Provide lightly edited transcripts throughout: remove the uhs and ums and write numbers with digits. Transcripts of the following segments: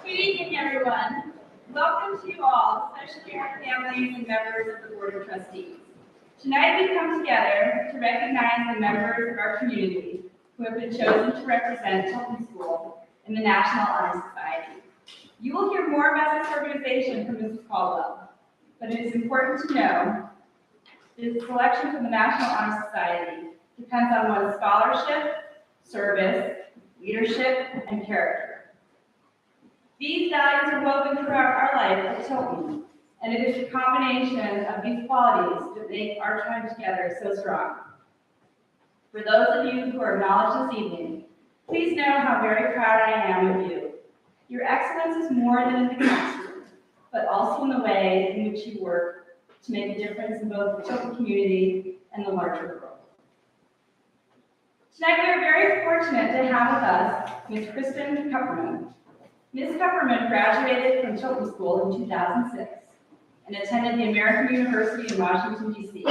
Good evening, everyone. Welcome to you all, especially our families and members of the Board of Trustees. Tonight we come together to recognize the members of our community who have been chosen to represent Tilton School in the National Honor Society. You will hear more about this organization from Mrs. Caldwell, but it is important to know the selection from the National Honor Society depends on one's scholarship, service, leadership, and character. These values are woven throughout our life at Tilton, and it is the combination of these qualities that make our time together so strong. For those of you who are acknowledged this evening, please know how very proud I am of you. Your excellence is more than in the classroom, but also in the way in which you work to make a difference in both the Tilton community and the larger world. Tonight we are very fortunate to have with us Ms. Kristen Kupperman. Ms. Kupperman graduated from Tilton School in 2006 and attended the American University in Washington, D.C.,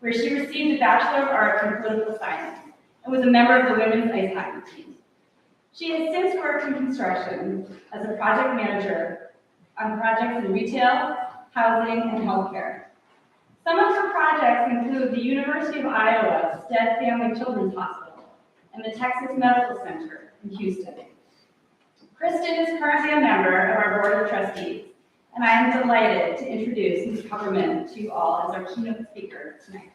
where she received a Bachelor of Arts in Political Science and was a member of the women's ice hockey team. She has since worked in construction as a project manager on projects in retail, housing, and healthcare. Some of her projects include the University of Iowa Stead Family Children's Hospital and the Texas Medical Center in Houston. Kristen is currently a member of our Board of Trustees, and I am delighted to introduce Ms. Kupperman to you all as our keynote speaker tonight.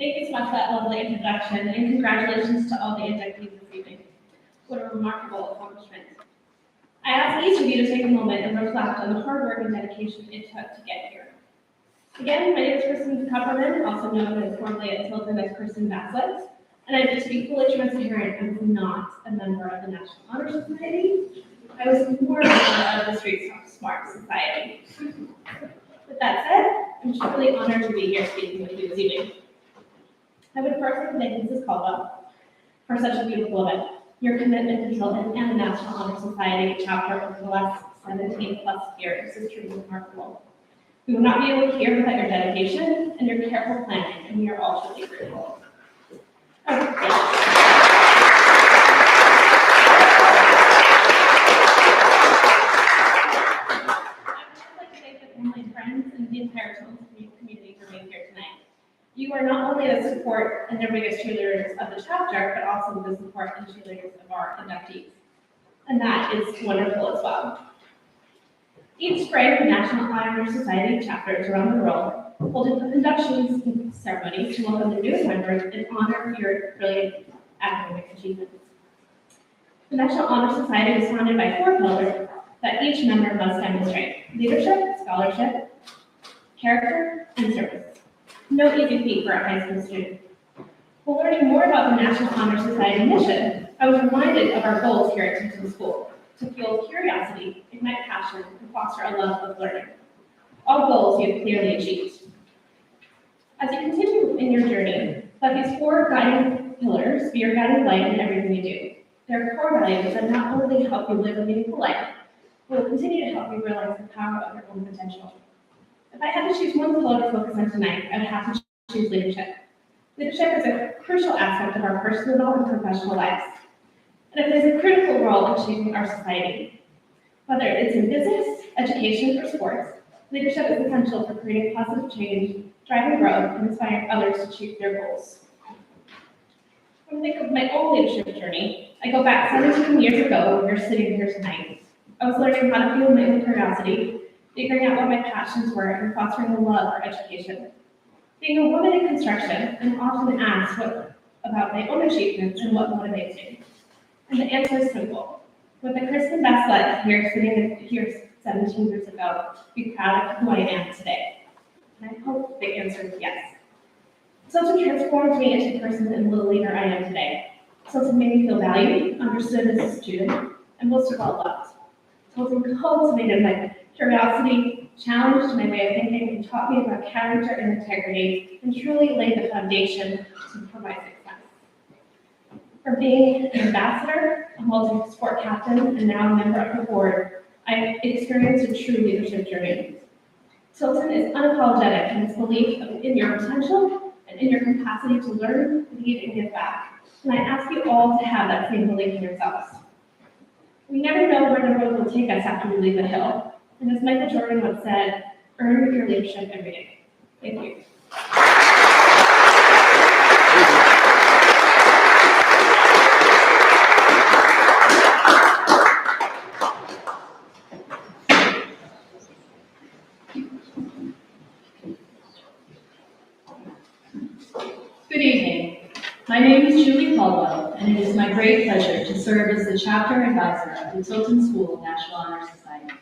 Thank you so much for that lovely introduction, and congratulations to all the inductees this evening. What a remarkable accomplishment. I ask each of you to take a moment and reflect on the hard work and dedication it took to get here. Again, my name is Kristen Kupperman, also known as formerly at Tilton as Kristen Bassett, and I just to be fully transparent, I was not a member of the National Honor Society. I was more a member of the Street Smart Society. With that said, I'm truly honored to be here speaking with you this evening. I would first like to thank Mrs. Caldwell for such a beautiful event. Your commitment to Tilton and the National Honor Society chapter over the last 17 plus years is truly remarkable. We would not be able to hear without your dedication and your careful planning, and we are all truly grateful. I would like to thank the family and friends and the entire Tilton community for being here tonight. You are not only the support and the biggest cheerleaders of the chapter, but also the support and cheerleaders of our inductees. And that is wonderful as well. Each spring, the National Honor Society chapters around the world hold induction ceremonies to welcome the newest members and honor your brilliant academic achievements. The National Honor Society was founded by 4 pillars that each member must demonstrate: leadership, scholarship, character, and service. No easy feat for a high school student. While learning more about the National Honor Society mission, I was reminded of our goals here at Tilton School: to fuel curiosity, ignite passion, and foster a love of learning. All goals you have clearly achieved. As you continue in your journey, let these 4 guiding pillars be your guiding light in everything you do. They're core values that not only help you live a meaningful life, but will continue to help you realize the power of your own potential. If I had to choose one pillar to focus on tonight, I would have to choose leadership. Leadership is a crucial aspect of our personal and professional lives, and it plays a critical role in shaping our society. Whether it's in business, education, or sports, leadership is essential for creating positive change, driving growth, and inspiring others to achieve their goals. When I think of my own leadership journey, I go back 17 years ago when we were sitting here tonight. I was learning how to fuel my own curiosity, figuring out what my passions were, and fostering a love for education. Being a woman in construction, I'm often asked about my own achievements and what motivates me. And the answer is simple. With the Kristen Bassett here sitting here 17 years ago, be proud of who I am today. And I hope the answer is yes. Tilton transformed me into the person and the leader I am today. Tilton made me feel valued, understood as a student, and most of all loved. Tilton cultivated my curiosity, challenged my way of thinking, and taught me about character and integrity, and truly laid the foundation for my success. From being an ambassador, a multi-sport captain, and now a member of the board, I've experienced a true leadership journey. Tilton is unapologetic in its belief in your potential and in your capacity to learn, lead, and give back. And I ask you all to have that same belief in yourselves. We never know where the road will take us after we leave the hill. And as Michael Jordan once said, earn your leadership every day. Thank you. Good evening. My name is Julie Caldwell, and it is my great pleasure to serve as the chapter advisor of the Tilton School National Honor Society.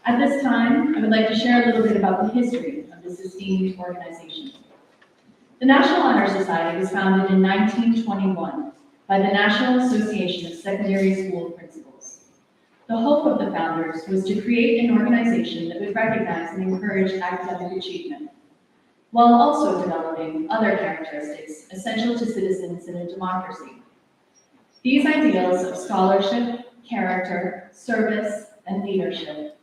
At this time, I would like to share a little bit about the history of this esteemed organization. The National Honor Society was founded in 1921 by the National Association of Secondary School Principals. The hope of the founders was to create an organization that would recognize and encourage academic achievement, while also developing other characteristics essential to citizens in a democracy. These ideals of scholarship, character, service, and leadership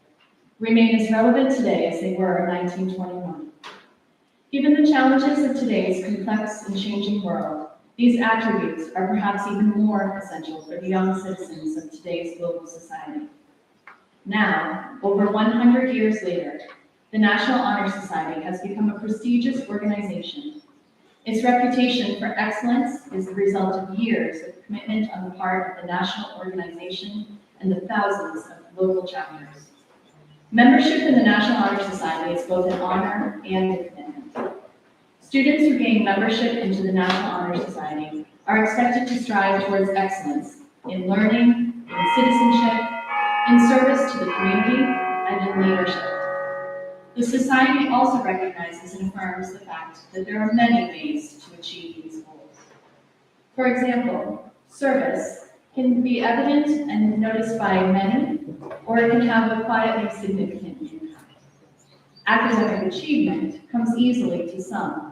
remain as relevant today as they were in 1921. Given the challenges of today's complex and changing world, these attributes are perhaps even more essential for the young citizens of today's global society. Now, over 100 years later, the National Honor Society has become a prestigious organization. Its reputation for excellence is the result of years of commitment on the part of the national organization and the thousands of local chapters. Membership in the National Honor Society is both an honor and a commitment. Students who gain membership into the National Honor Society are expected to strive towards excellence in learning, in citizenship, in service to the community, and in leadership. The Society also recognizes and affirms the fact that there are many ways to achieve these goals. For example, service can be evident and noticed by many, or it can have a quietly significant impact. Academic achievement comes easily to some,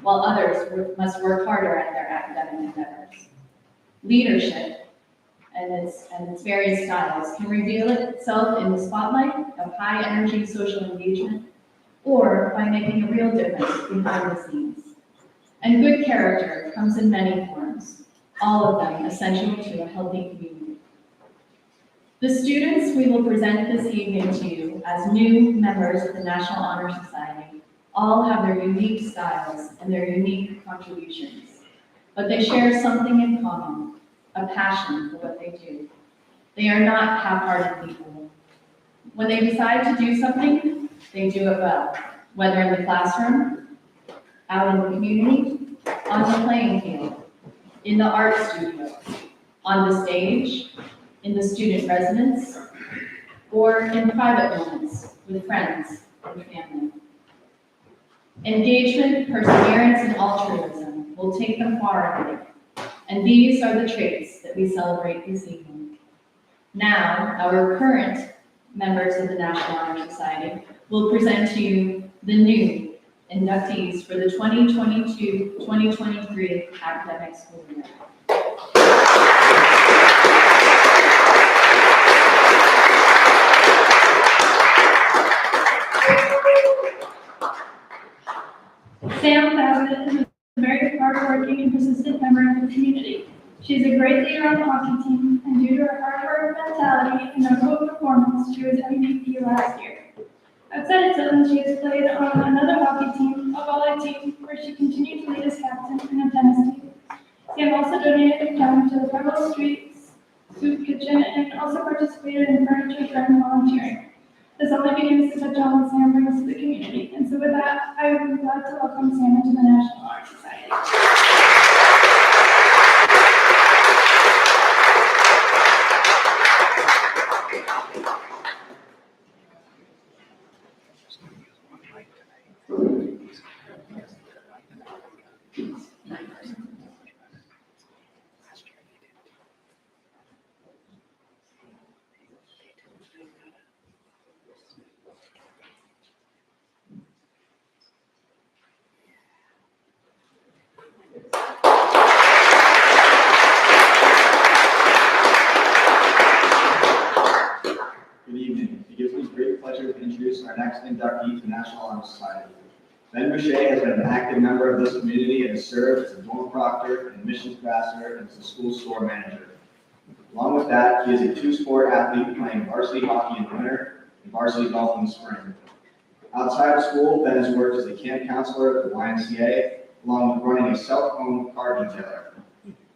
while others must work harder at their academic endeavors. Leadership and its various styles can reveal itself in the spotlight of high-energy social engagement, or by making a real difference behind the scenes. And good character comes in many forms, all of them essential to a healthy community. The students we will present this evening to you as new members of the National Honor Society all have their unique styles and their unique contributions, but they share something in common, a passion for what they do. They are not half-hearted people. When they decide to do something, they do it well, whether in the classroom, out in the community, on the playing field, in the art studio, on the stage, in the student residence, or in private moments with friends and family. Engagement, perseverance, and altruism will take them far in life, and these are the traits that we celebrate this evening. Now, our current members of the National Honor Society will present to you the new inductees for the 2022-2023 academic school year. Sam Bassett is a very hardworking and persistent member of the community. She's a great leader on the hockey team, and due to her hard work mentality and notable performance, she was MVP last year. Outside of Tilton, she has played on another hockey team, a volleyball team, where she continued to lead as captain and a tennis team. Sam also donated her time to the Pebble Street Soup Kitchen and also participated in furniture friend volunteering. This only begins to touch on what Sam brings to the community. And so with that, I would be glad to welcome Sam into the National Honor Society. Good evening. It gives me great pleasure to introduce our next inductee to the National Honor Society. Ben Boucher has been an active member of this community and has served as a dorm proctor, and admissions ambassador, and as a school store manager. Along with that, he is a two-sport athlete playing varsity hockey in the winter and varsity golf in the spring. Outside of school, Ben has worked as a camp counselor at the YMCA, along with running a self-owned car detailer.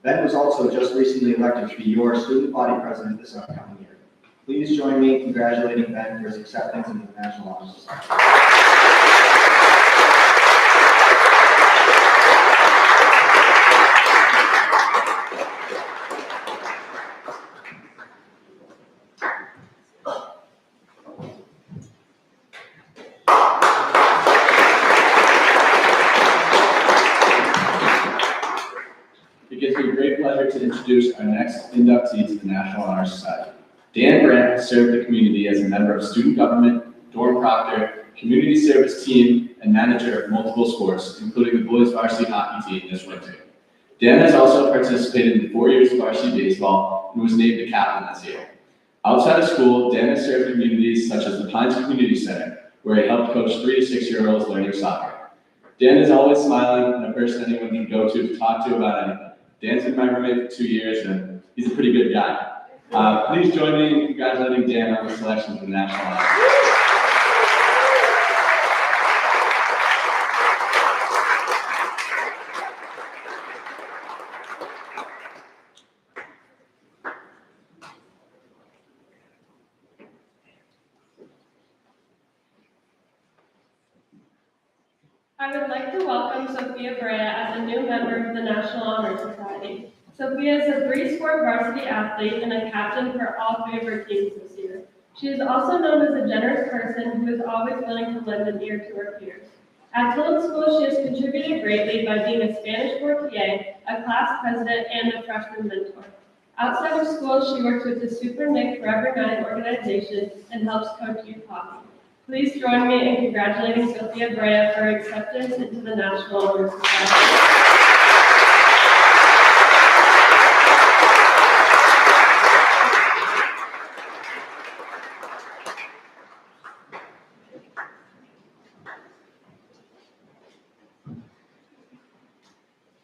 Ben was also just recently elected to be your student body president this upcoming year. Please join me in congratulating Ben for his acceptance into the National Honor Society. It gives me great pleasure to introduce our next inductee to the National Honor Society. Dan Brandt has served the community as a member of student government, dorm proctor, community service team, and manager of multiple sports, including the boys varsity hockey team this winter. Dan has also participated in 4 years of varsity baseball and was named the captain this year. Outside of school, Dan has served communities such as the Pines Community Center, where he helped coach 3 to 6-year-olds learning soccer. Dan is always smiling and a person anyone can go to talk to about anything. Dan's been my roommate for 2 years, and he's a pretty good guy. Please join me in congratulating Dan on the selection for the National Honor. I would like to welcome Sophia Brea as a new member of the National Honor Society. Sophia is a three-sport varsity athlete and a captain for all three of her teams this year. She is also known as a generous person who is always willing to lend an ear to her peers. At Tilton School, she has contributed greatly by being a Spanish 4 TA, a class president, and a freshman mentor. Outside of school, she works with the Super Nick Forever 9 organization and helps coach youth hockey. Please join me in congratulating Sophia Brea for her acceptance into the National Honor Society.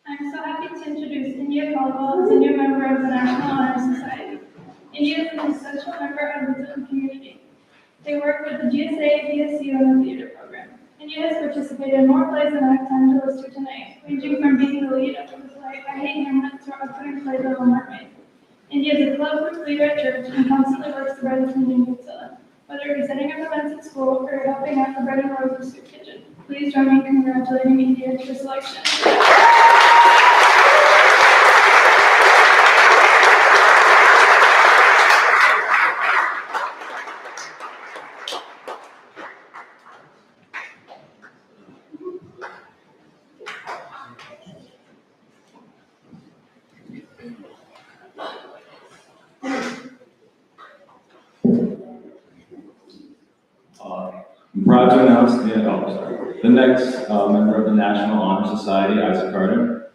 I'm so happy to introduce India Caldwell as a new member of the National Honor Society. India is an essential member of the Tilton community. They work with the GSA, DSU, and the theater program. India has participated in more plays than I have time to list here tonight, ranging from being the lead of the play I Hate Hamlet to upcoming play The Little Mermaid. India is a club group leader at church and constantly works to better the community of Tilton, whether it be setting up events at school or helping out the Bread and Roses Soup Kitchen. Please join me in congratulating India to your selection. I'm proud to announce the next member of the National Honor Society, Isaac Carter.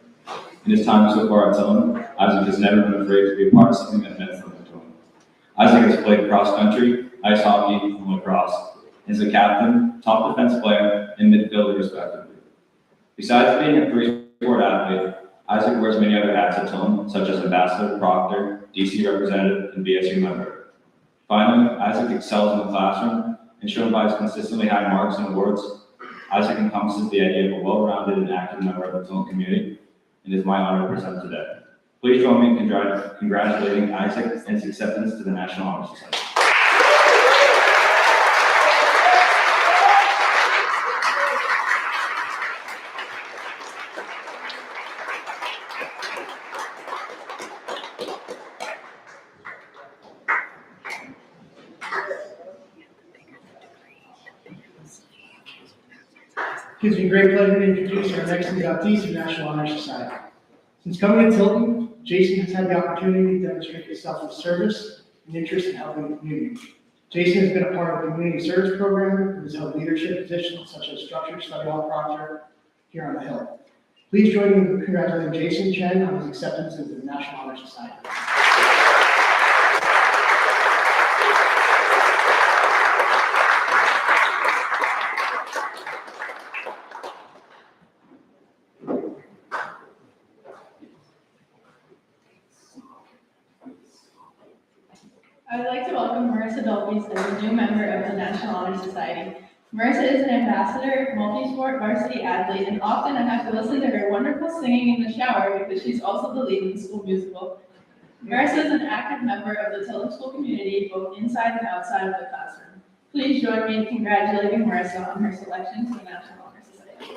In his time so far at Tilton, Isaac has never been afraid to be a part of something that meant something to him. Isaac has played cross country, ice hockey, and lacrosse, and is a captain, top defense player, and midfielder respectively. Besides being a three-sport athlete, Isaac wears many other hats at Tilton, such as ambassador, proctor, DC representative, and BSU member. Finally, Isaac excels in the classroom, and shown by his consistently high marks and awards. Isaac encompasses the idea of a well-rounded and active member of the Tilton community, and it is my honor to present today. Please join me in congratulating Isaac and his acceptance to the National Honor Society. It gives me great pleasure to introduce our next inductee to the National Honor Society. Since coming to Tilton, Jason has had the opportunity to demonstrate his selfless service and interest in helping the community. Jason has been a part of the community service program and has held leadership positions such as structured study hall proctor here on the Hill. Please join me in congratulating Jason Chen on his acceptance into the National Honor Society. I would like to welcome Marissa Dolphins as a new member of the National Honor Society. Marissa is an ambassador, multi-sport varsity athlete, and often I have to listen to her wonderful singing in the shower because she's also the lead in the school musical. Marissa is an active member of the Tilton School community, both inside and outside of the classroom. Please join me in congratulating Marissa on her selection to the National Honor Society.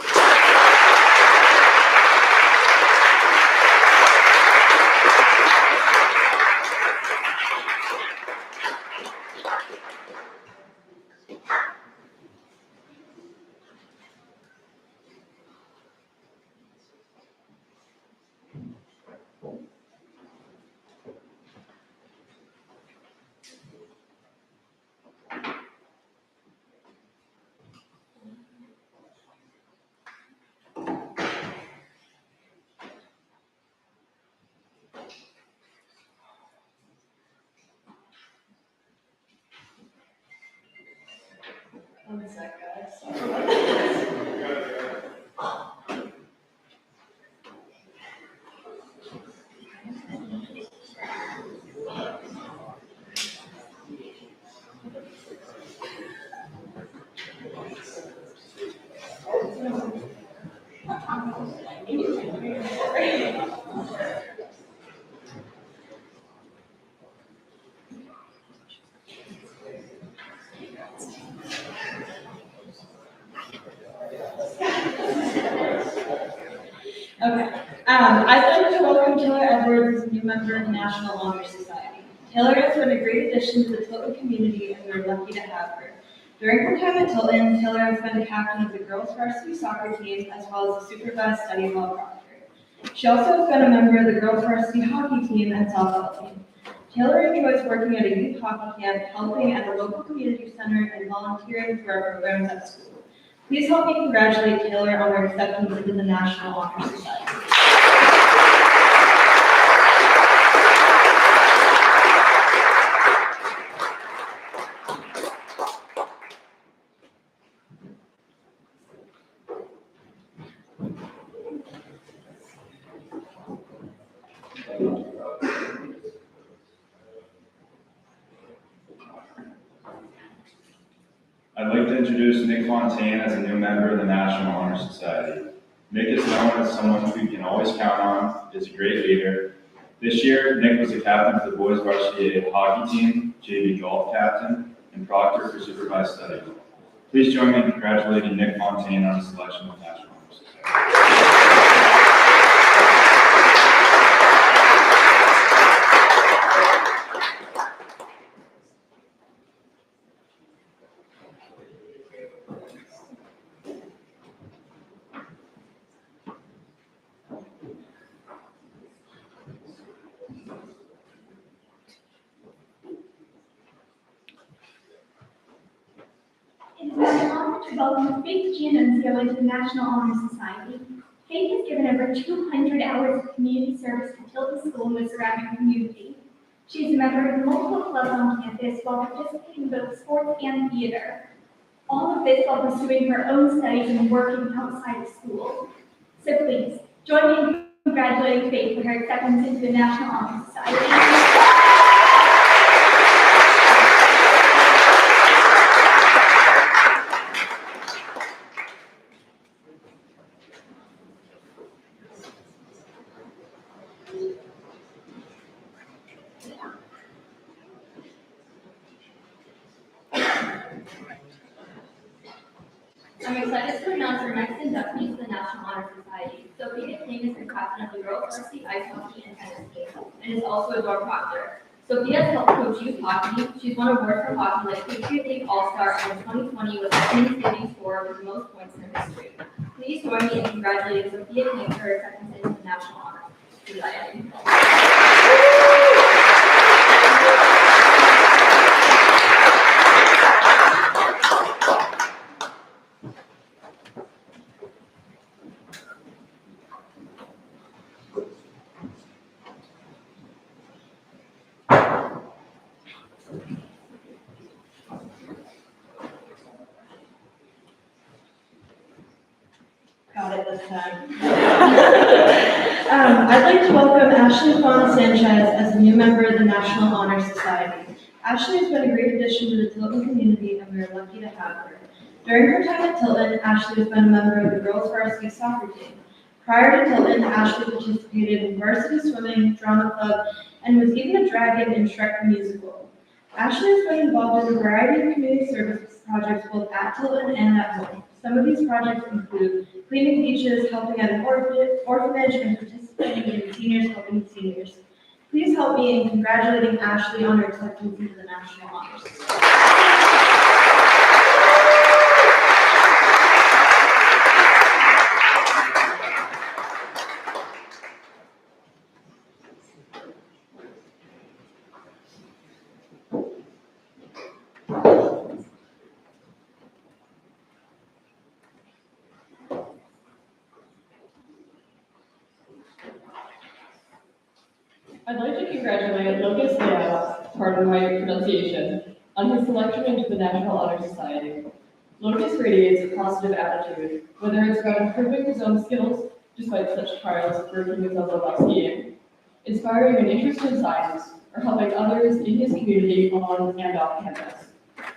One sec, guys. Sorry about this. Okay. I'd like to welcome Taylor Edwards as a new member of the National Honor Society. Taylor has been a great addition to the Tilton community, and we're lucky to have her. During her time at Tilton, Taylor has been the captain of the girls' varsity soccer team, as well as a supervised study hall proctor. She also has been a member of the girls' varsity hockey team and softball team. Taylor enjoys working at a youth hockey camp, helping at a local community center, and volunteering for our programs at school. Please help me congratulate Taylor on her acceptance into the National Honor Society. I'd like to introduce Nick Fontaine as a new member of the National Honor Society. Nick is known as someone who we can always count on, is a great leader. This year, Nick was the captain for the boys varsity hockey team, JV golf captain, and proctor for supervised study. Please join me in congratulating Nick Fontaine on his selection of National Honor Society. It is my honor to welcome Faith Giannunzio into the National Honor Society. Faith has given over 200 hours of community service to Tilton School and the surrounding community. She is a member of multiple clubs on campus while participating in both sports and theater. All of this while pursuing her own studies and working outside of school. So please, join me in congratulating Faith for her acceptance into the National Honor Society. I'm excited to announce our next inductee to the National Honor Society. Sophia King is the captain of the girls' varsity ice hockey and tennis team, and is also a dorm proctor. Sophia has helped coach youth hockey. She's won awards for hockey like Patriot League All-Star, and in 2020 was the team's leading scorer with the most points in her history. Please join me in congratulating Sophia King for her acceptance into the National Honor Society. Got it this time. I'd like to welcome Ashley Juan Sanchez as a new member of the National Honor Society. Ashley has been a great addition to the Tilton community, and we are lucky to have her. During her time at Tilton, Ashley has been a member of the girls' varsity soccer team. Prior to Tilton, Ashley participated in varsity swimming, drama club, and was even a dragon in Shrek the Musical. Ashley has been involved in a variety of community service projects both at Tilton and at home. Some of these projects include cleaning beaches, helping at an orphanage, and participating in seniors helping seniors. Please help me in congratulating Ashley on her acceptance into the National Honor Society. I'd like to congratulate Lucas Leal, pardon my pronunciation, on his selection into the National Honor Society. Lucas radiates a positive attitude, whether it's about improving his own skills, despite such trials as breaking his elbow while skiing, inspiring an interest in science, or helping others in his community on and off campus.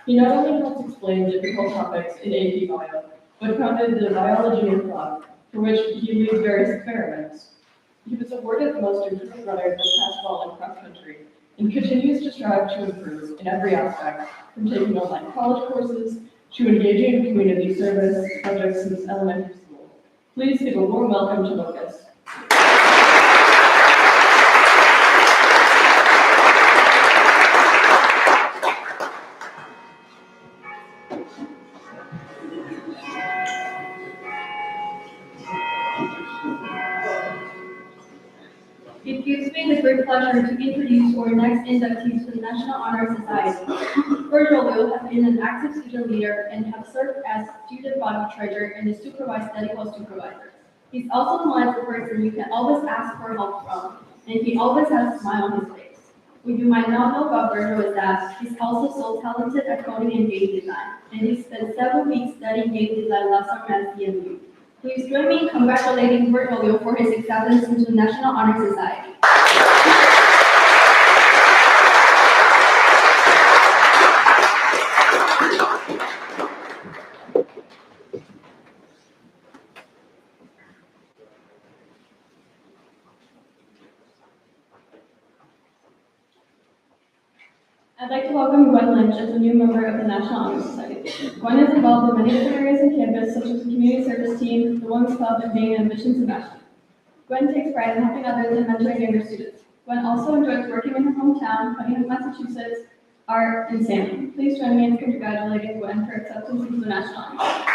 He not only helps explain difficult topics in AP Bio, but founded the Biology Club, for which he leads various experiments. He was awarded the most improved runner this past fall in cross country, and continues to strive to improve in every aspect, from taking online college courses to engaging in community service projects since elementary school. Please give a warm welcome to Lucas. pleasure to introduce our next inductees to the National Honor Society. Virgil has been an active student leader and has served as student body treasurer and is supervised medical supervisor. He's also the delightful person you can always ask for help from, and he always has a smile on his face. What you might not know about Virgil is that he's also so talented at coding and game design, and he spent several weeks studying game design last summer at CMU. Please join me in congratulating Virgil for his acceptance into the National Honor Society. I'd like to welcome Gwen Lynch as a new member of the National Honor Society. Gwen is involved in many different areas on campus, such as the community service team, the Women's Club, and being an admissions ambassador. Gwen takes pride in helping others and mentoring younger students. Gwen also enjoys working in her hometown, Huntington, Massachusetts, art, and sailing. Please join me in congratulating Gwen for acceptance into the National Honor Society.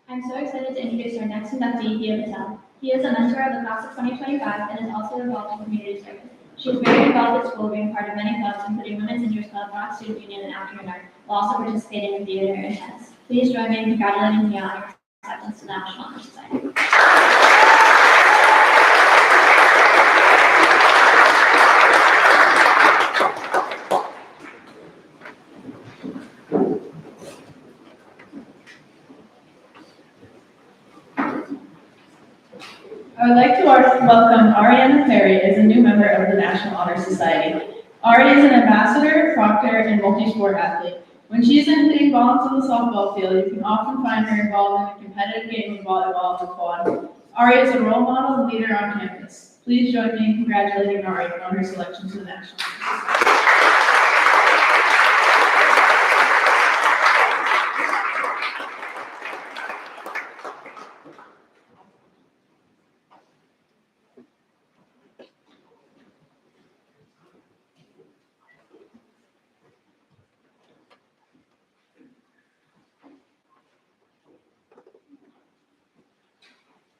I'm so excited to introduce our next inductee, Dia Patel. He is a mentor of the class of 2025 and is also involved in community service. She is very involved at school, being part of many clubs, including Women's Interest Club, Black Student Union, and Afternoon Art, while also participating in theater and tennis. Please join me in congratulating Dia on her acceptance to the National Honor Society. I would like to welcome Ariana Perry as a new member of the National Honor Society. Ari is an ambassador, proctor, and multi-sport athlete. When she isn't hitting balls on the softball field, you can often find her involved in a competitive game of volleyball and quad. Ari is a role model and leader on campus. Please join me in congratulating Ari on her selection to the National Honor Society.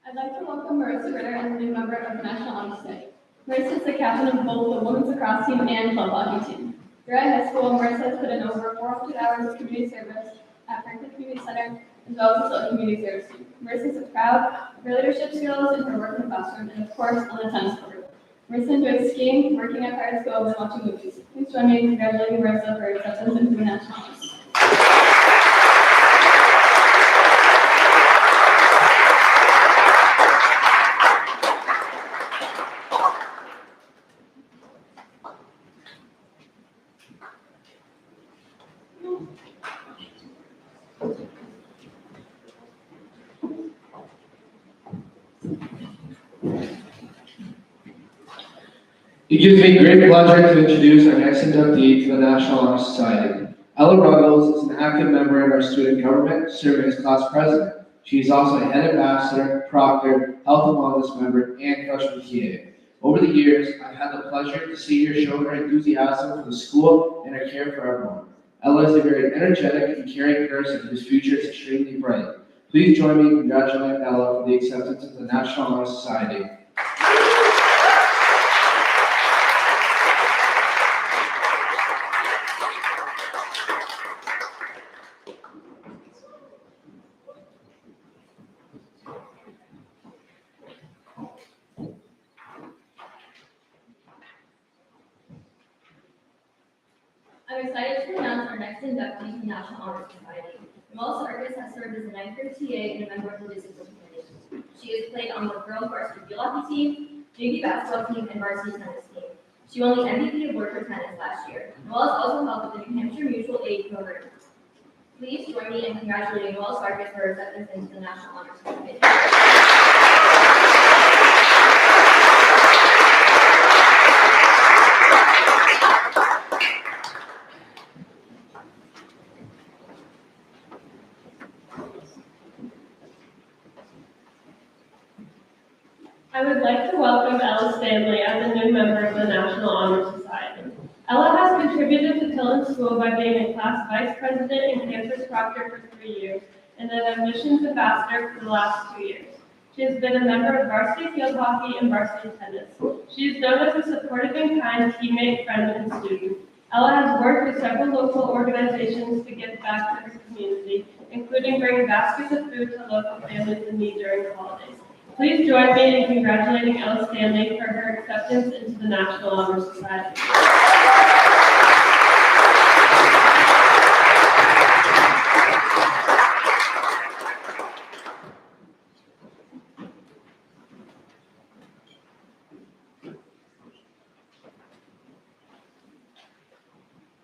I'd like to welcome Marissa Ritter as a new member of the National Honor Society. Marissa is the captain of both the women's lacrosse team and club hockey team. Throughout high school, Marissa has put in over 400 hours of community service at Franklin Community Center, as well as the Tilton Community Service team. Marissa is proud of her leadership skills in her work in the classroom, and of course, on the tennis court. Marissa enjoys skiing, working at private schools, and watching movies. Please join me in congratulating Marissa for her acceptance into the National Honor Society. It gives me great pleasure to introduce our next inductee to the National Honor Society. Ella Ruggles is an active member in our student government, serving as class president. She is also a head ambassador, proctor, health and wellness member, and freshman TA. Over the years, I've had the pleasure to see her show her enthusiasm for the school and her care for everyone. Ella is a very energetic and caring person whose future is extremely bright. Please join me in congratulating Ella for the acceptance of the National Honor Society. I'm excited to announce our next inductee to the National Honor Society. Noelle Sarkis has served as a ninth grade TA and a member of the discipline committee. She has played on the girls varsity field hockey team, JV basketball team, and varsity tennis team. She won the MVP award for tennis last year. Noelle has also helped with the New Hampshire Mutual Aid program. Please join me in congratulating Noelle Sarkis for her acceptance into the National Honor Society. I would like to welcome Ella Stanley as a new member of the National Honor Society. Ella has contributed to Tilton School by being a class vice president and campus proctor for 3 years and an admissions ambassador for the last 2 years. She has been a member of varsity field hockey and varsity tennis. She is known as a supportive and kind teammate, friend, and student. Ella has worked with several local organizations to give back to her community, including bringing baskets of food to local families in need during the holidays. Please join me in congratulating Ella Stanley for her acceptance into the National Honor Society.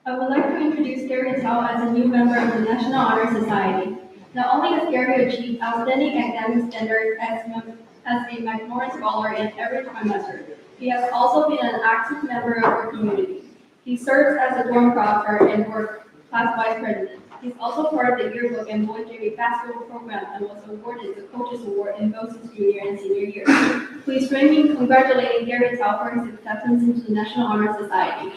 I would like to introduce Gary Tao as a new member of the National Honor Society. Not only has Gary achieved outstanding academic standards as a McMorris Scholar in every trimester, he has also been an active member of our community. He serves as a dorm proctor and board class vice president. He's also part of the yearbook and boys JV basketball program and was awarded the Coaches Award in both his junior and senior years. Please join me in congratulating Gary Tao for his acceptance into the National Honor Society.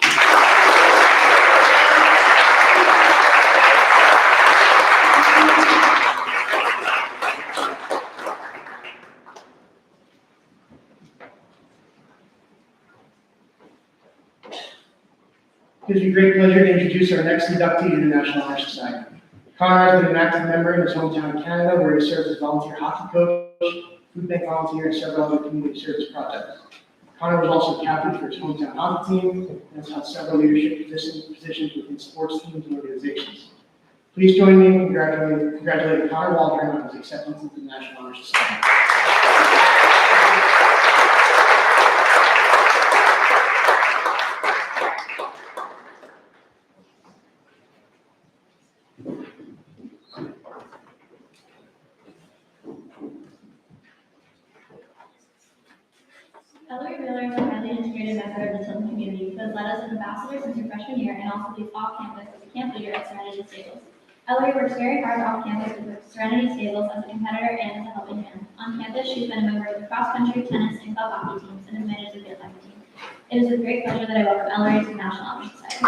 It gives me great pleasure to introduce our next inductee to the National Honor Society. Connor has been an active member in his hometown of Canada, where he serves as volunteer hockey coach, food bank volunteer, and several other community service projects. Connor was also captain for his hometown hockey team and has held several leadership positions within sports teams and organizations. Please join me in congratulating Connor Waldron on his acceptance into the National Honor Society. Ellery Wheeler is a highly integrated member of the Tilton community who has led us as ambassadors since her freshman year and also leads off campus as a camp leader at Serenity Stables. Ellery works very hard off campus with Serenity Stables as a competitor and as a helping hand. On campus, she's been a member of the cross-country, tennis, and club hockey teams and has managed the field hockey team. It is with great pleasure that I welcome Ellery to the National Honor Society.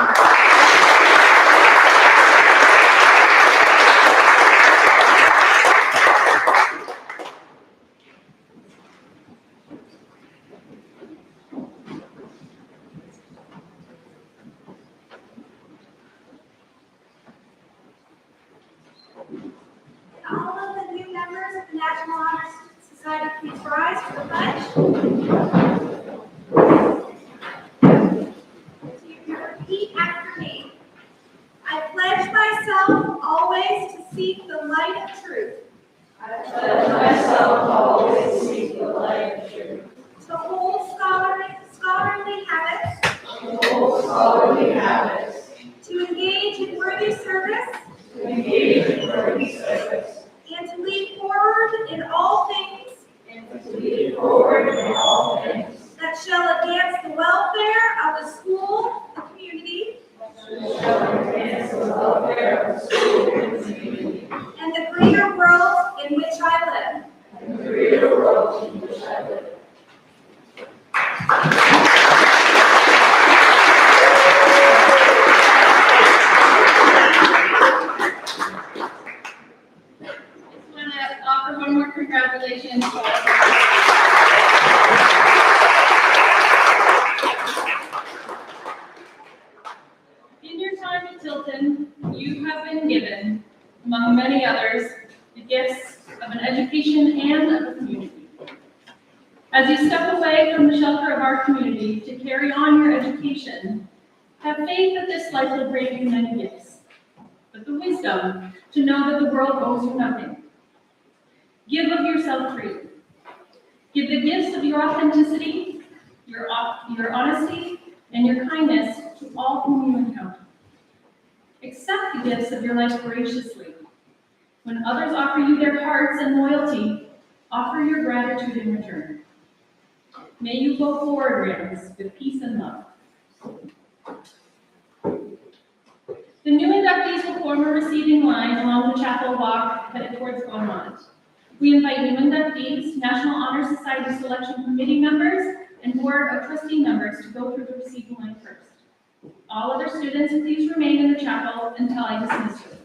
All of the new members of the National Honor Society, please rise for the pledge. You repeat after me. I pledge myself always to seek the light of truth. I pledge myself always to seek the light of truth. To hold scholarly habits. To hold scholarly habits. To engage in worthy service. To engage in worthy service. And to lead forward in all things. And to lead forward in all things. That shall advance the welfare of the school, the community. That shall advance the welfare of the school and the community. And the greater world in which I live. And the greater world in which I live. Offer one more congratulations. In your time at Tilton, you have been given, among many others, the gifts of an education and of a community. As you step away from the shelter of our community to carry on your education, have faith that this life will bring you many gifts, but the wisdom to know that the world owes you nothing. Give of yourself freely. Give the gifts of your authenticity, your honesty, and your kindness to all whom you encounter. Accept the gifts of your life graciously. When others offer you their hearts and loyalty, offer your gratitude in return. May you go forward, Rams, with peace and love. The new inductees will form a receiving line along the chapel walk headed towards Beaumont. We invite new inductees, National Honor Society Selection Committee members, and Board of Trustee members to go through the receiving line first. All other students, please remain in the chapel until I dismiss you.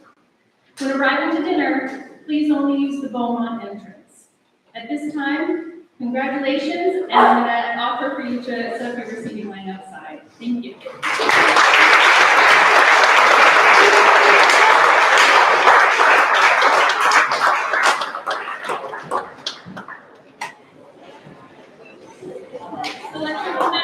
When arriving to dinner, please only use the Beaumont entrance. At this time, congratulations, and I'm going to offer for you to set up your receiving line outside. Thank you. Selection of